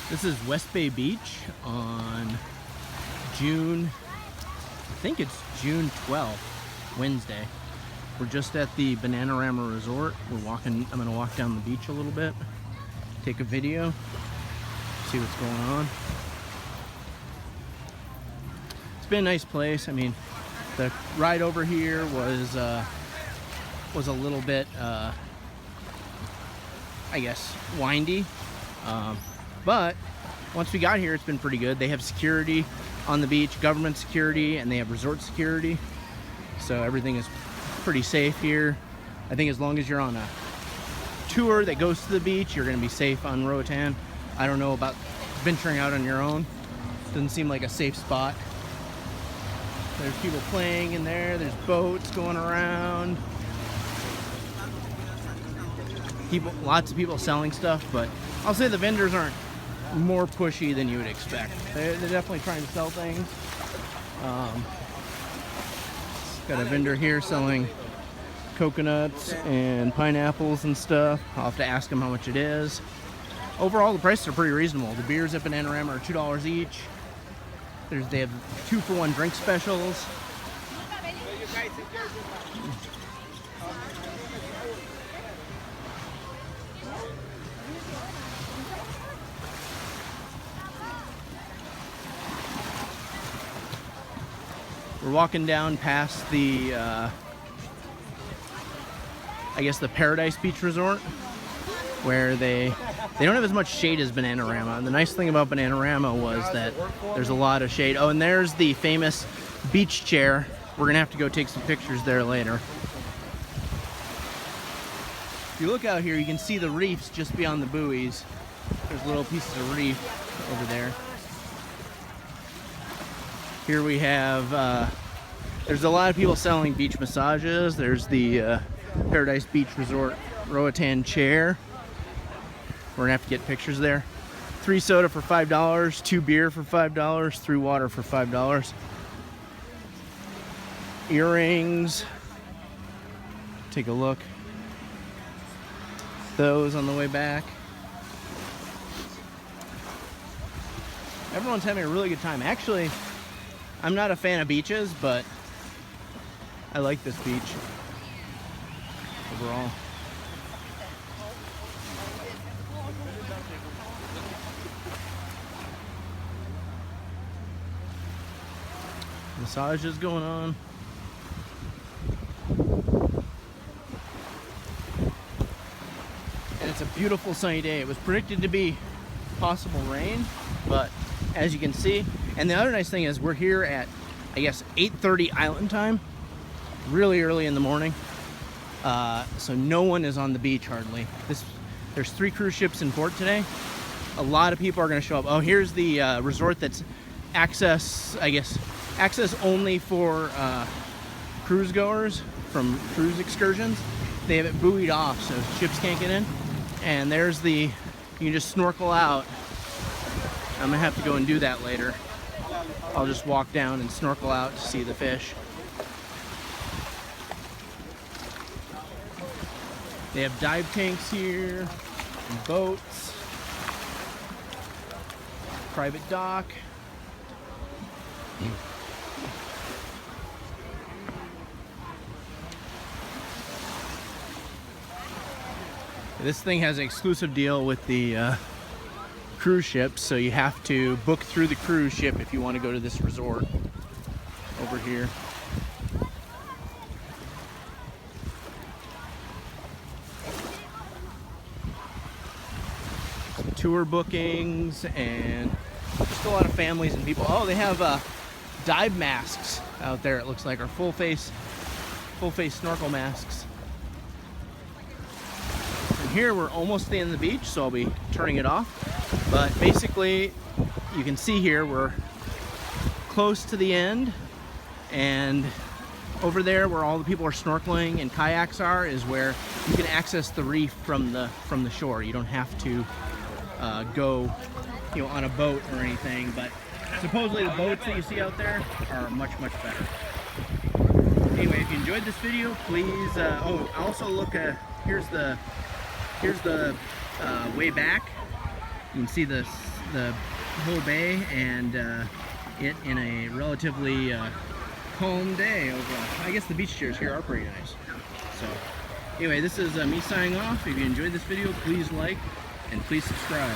This is West Bay Beach on June, I think it's June 12th, Wednesday. We're just at the Bananarama Resort. I'm gonna walk down the beach a little bit, take a video, see what's going on. It's been a nice place. I mean, the ride over here was a little bit, I guess, windy. But once we got here, it's been pretty good. They have security on the beach, government security, and they have resort security. So everything is pretty safe here. I think as long as you're on a tour that goes to the beach, you're gonna be safe on Roatan. I don't know about venturing out on your own. Doesn't seem like a safe spot. There's people playing in there. There's boats going around. Lots of people selling stuff, but I'll say the vendors aren't more pushy than you would expect. They're definitely trying to sell things. Got a vendor here selling coconuts and pineapples and stuff. I'll have to ask him how much it is. Overall, the prices are pretty reasonable. The beers at Bananarama are $2 each. They have 2-for-1 drink specials. We're walking down past the, I guess the Paradise Beach Resort, where they don't have as much shade as Bananarama. And the nice thing about Bananarama was that there's a lot of shade. Oh, and there's the famous beach chair. We're gonna have to go take some pictures there later. If you look out here, you can see the reefs just beyond the buoys. There's little pieces of reef over there. Here we have, there's a lot of people selling beach massages. There's the Paradise Beach Resort Roatan chair. We're gonna have to get pictures there. 3 soda for $5, 2 beer for $5, 3 water for $5. Earrings, take a look. Those on the way back. Everyone's having a really good time. Actually, I'm not a fan of beaches, but I like this beach overall. Massages going on. And it's a beautiful sunny day. It was predicted to be possible rain, but as you can see, and the other nice thing is we're here at, I guess, 8:30 island time, really early in the morning. So no one is on the beach hardly. There's 3 cruise ships in port today. A lot of people are going to show up. Oh, here's the resort that's access only for cruise goers from cruise excursions. They have it buoyed off so ships can't get in. And there's you can just snorkel out. I'm gonna have to go and do that later. I'll just walk down and snorkel out to see the fish. They have dive tanks here, and boats, private dock. This thing has an exclusive deal with the cruise ships, so you have to book through the cruise ship if you want to go to this resort over here. Some tour bookings and just a lot of families and people. Oh, they have dive masks out there, it looks like, or full face snorkel masks. And here we're almost at the end of the beach, so I'll be turning it off. But basically, you can see here we're close to the end, and over there where all the people are snorkeling and kayaks are is where you can access the reef from the shore. You don't have to go, on a boat or anything, but supposedly the boats that you see out there are much better. Anyway, if you enjoyed this video, please also look here's the way back. You can see the the whole bay and it in a relatively calm day. I guess the beach chairs here are pretty nice. So anyway, this is me signing off. If you enjoyed this video, please like and please subscribe.